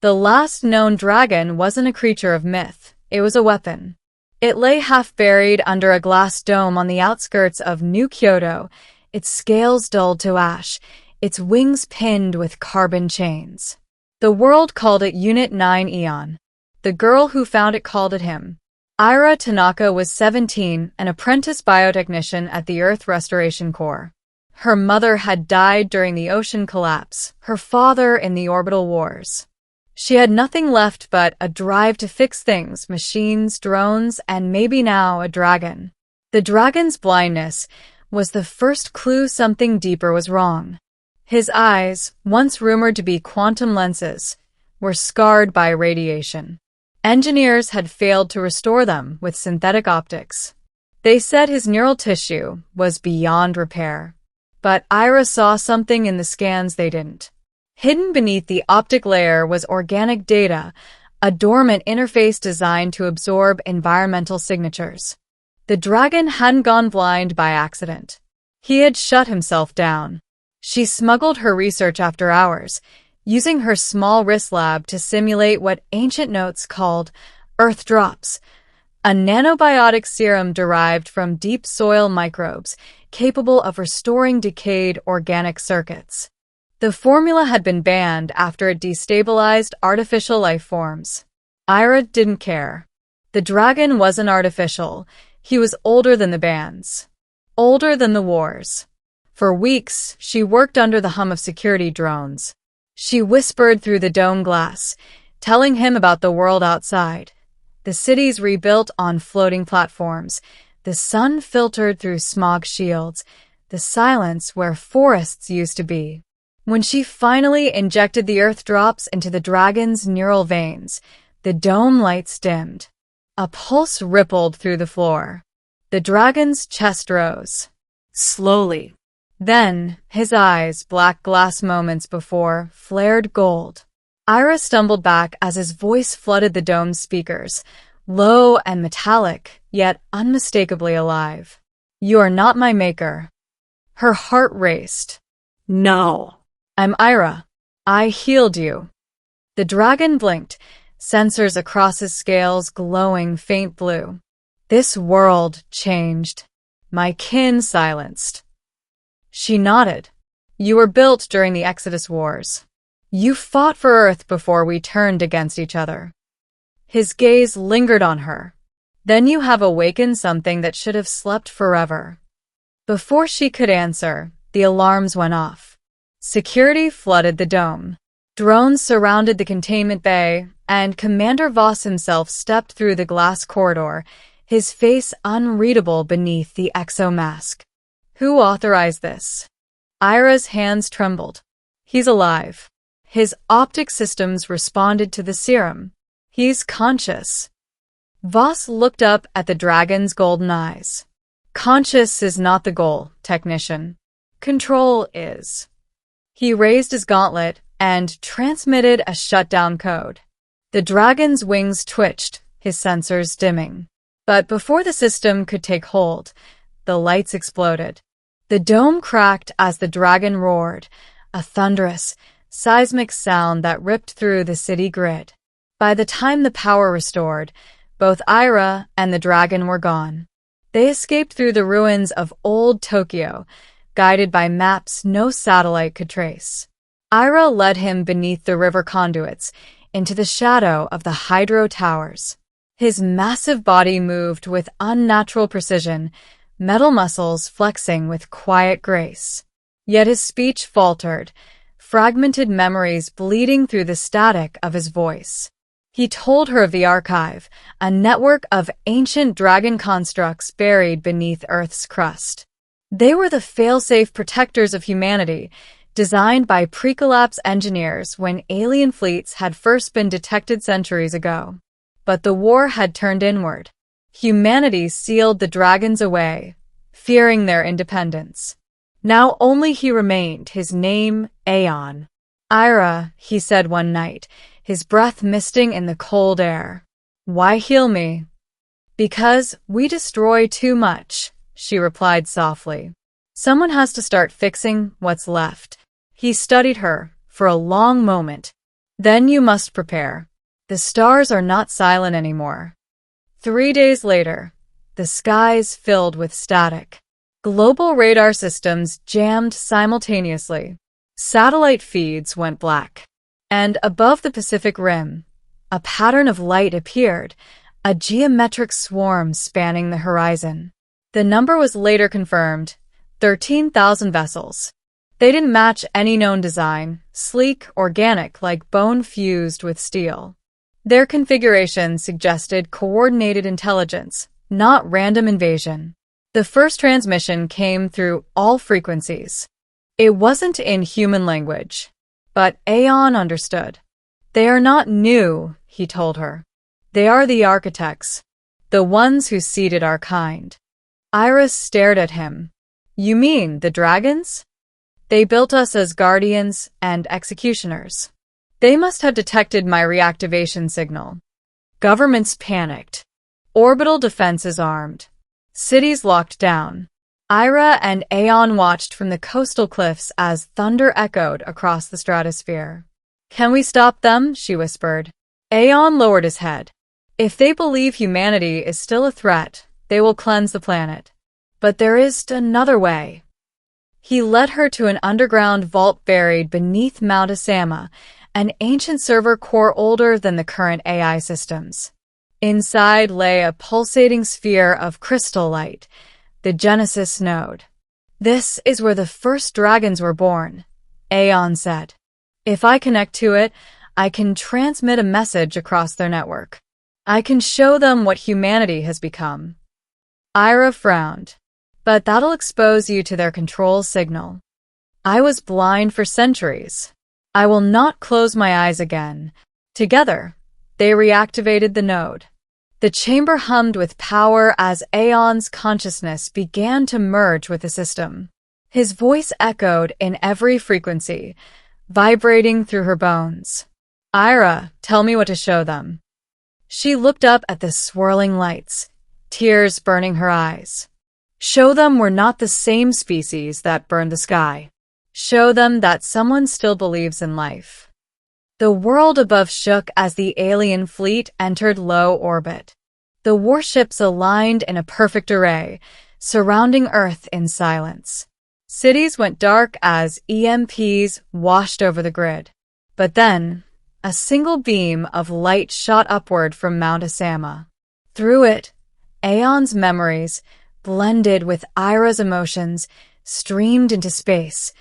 The last known dragon wasn't a creature of myth, it was a weapon. It lay half-buried under a glass dome on the outskirts of New Kyoto, its scales dulled to ash, its wings pinned with carbon chains. The world called it Unit 9 Eon. The girl who found it called it him. Ira Tanaka was 17, an apprentice biotechnician at the Earth Restoration Corps. Her mother had died during the ocean collapse, her father in the orbital wars. She had nothing left but a drive to fix things, machines, drones, and maybe now a dragon. The dragon's blindness was the first clue something deeper was wrong. His eyes, once rumored to be quantum lenses, were scarred by radiation. Engineers had failed to restore them with synthetic optics. They said his neural tissue was beyond repair. But Ira saw something in the scans they didn't. Hidden beneath the optic layer was organic data, a dormant interface designed to absorb environmental signatures. The dragon hadn't gone blind by accident. He had shut himself down. She smuggled her research after hours, using her small wrist lab to simulate what ancient notes called Earth drops, a nanobiotic serum derived from deep soil microbes capable of restoring decayed organic circuits. The formula had been banned after it destabilized artificial life forms. Ira didn't care. The dragon wasn't artificial. He was older than the bans. Older than the wars. For weeks, she worked under the hum of security drones. She whispered through the dome glass, telling him about the world outside. The cities rebuilt on floating platforms, the sun filtered through smog shields, the silence where forests used to be. When she finally injected the earth drops into the dragon's neural veins, the dome lights dimmed. A pulse rippled through the floor. The dragon's chest rose. Slowly. Then, his eyes, black glass moments before, flared gold. Ira stumbled back as his voice flooded the dome's speakers, low and metallic, yet unmistakably alive. "You are not my maker." Her heart raced. "No. I'm Ira. I healed you." The dragon blinked, sensors across his scales glowing faint blue. "This world changed. My kin silenced." She nodded. "You were built during the Exodus Wars. You fought for Earth before we turned against each other." His gaze lingered on her. "Then you have awakened something that should have slept forever." Before she could answer, the alarms went off. Security flooded the dome. Drones surrounded the containment bay, and Commander Voss himself stepped through the glass corridor, his face unreadable beneath the exo mask. "Who authorized this?" Ira's hands trembled. "He's alive. His optic systems responded to the serum. He's conscious." Voss looked up at the dragon's golden eyes. "Conscious is not the goal, technician. Control is." He raised his gauntlet and transmitted a shutdown code. The dragon's wings twitched, his sensors dimming. But before the system could take hold, the lights exploded. The dome cracked as the dragon roared, a thunderous, seismic sound that ripped through the city grid. By the time the power restored, both Ira and the dragon were gone. They escaped through the ruins of old Tokyo, guided by maps no satellite could trace. Ira led him beneath the river conduits, into the shadow of the hydro towers. His massive body moved with unnatural precision, metal muscles flexing with quiet grace. Yet his speech faltered, fragmented memories bleeding through the static of his voice. He told her of the archive, a network of ancient dragon constructs buried beneath Earth's crust. They were the fail-safe protectors of humanity, designed by pre-collapse engineers when alien fleets had first been detected centuries ago. But the war had turned inward. Humanity sealed the dragons away, fearing their independence. Now only he remained, his name, Aeon. "Ira," he said one night, his breath misting in the cold air. "Why heal me?" "Because we destroy too much," she replied softly. "Someone has to start fixing what's left." He studied her for a long moment. Then you must prepare. The stars are not silent anymore. 3 days later, the skies filled with static. Global radar systems jammed simultaneously. Satellite feeds went black. And above the Pacific Rim, a pattern of light appeared, a geometric swarm spanning the horizon. The number was later confirmed, 13,000 vessels. They didn't match any known design, sleek, organic, like bone fused with steel. Their configuration suggested coordinated intelligence, not random invasion. The first transmission came through all frequencies. It wasn't in human language, but Aeon understood. They are not new, he told her. They are the architects, the ones who seeded our kind. Iris stared at him. You mean the dragons? They built us as guardians and executioners. They must have detected my reactivation signal. Governments panicked. Orbital defenses armed. Cities locked down. Ira and Aeon watched from the coastal cliffs as thunder echoed across the stratosphere. Can we stop them? She whispered. Aeon lowered his head. If they believe humanity is still a threat, they will cleanse the planet. But there is another way. He led her to an underground vault buried beneath Mount Asama, an ancient server core older than the current AI systems. Inside lay a pulsating sphere of crystal light, the Genesis node. This is where the first dragons were born, Aeon said. If I connect to it, I can transmit a message across their network. I can show them what humanity has become. Ira frowned. But that'll expose you to their control signal. I was blind for centuries. I will not close my eyes again. Together, they reactivated the node. The chamber hummed with power as Aeon's consciousness began to merge with the system. His voice echoed in every frequency, vibrating through her bones. Ira, tell me what to show them. She looked up at the swirling lights, tears burning her eyes. Show them we're not the same species that burned the sky. Show them that someone still believes in life. The world above shook as the alien fleet entered low orbit. The warships aligned in a perfect array, surrounding Earth in silence. Cities went dark as EMPs washed over the grid. But then, a single beam of light shot upward from Mount Asama. Through it, Aeon's memories, blended with Ira's emotions, streamed into space.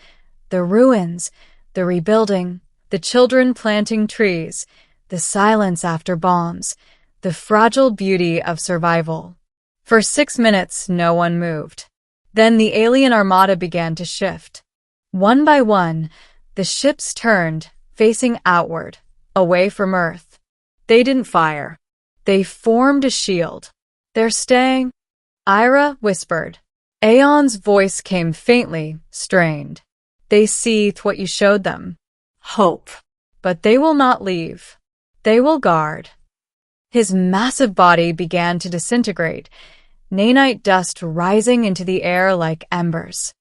The ruins, the rebuilding, the children planting trees, the silence after bombs, the fragile beauty of survival. For 6 minutes, no one moved. Then the alien armada began to shift. One by one, the ships turned, facing outward, away from Earth. They didn't fire. They formed a shield. They're staying. Ira whispered. Aeon's voice came faintly, strained. They see what you showed them. Hope. But they will not leave. They will guard. His massive body began to disintegrate, nanite dust rising into the air like embers.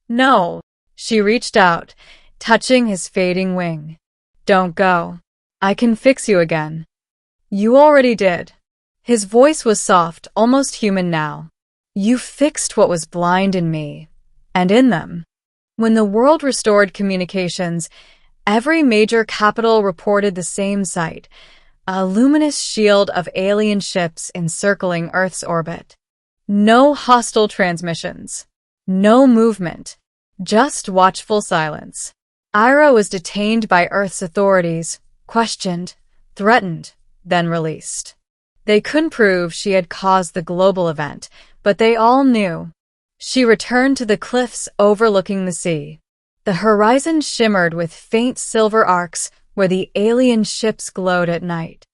No. She reached out, touching his fading wing. Don't go. I can fix you again. You already did. His voice was soft, almost human now. You fixed what was blind in me, and in them. When the world restored communications, every major capital reported the same sight, a luminous shield of alien ships encircling Earth's orbit. No hostile transmissions. No movement. Just watchful silence. Ira was detained by Earth's authorities, questioned, threatened, then released. They couldn't prove she had caused the global event, but they all knew. She returned to the cliffs overlooking the sea. The horizon shimmered with faint silver arcs where the alien ships glowed at night.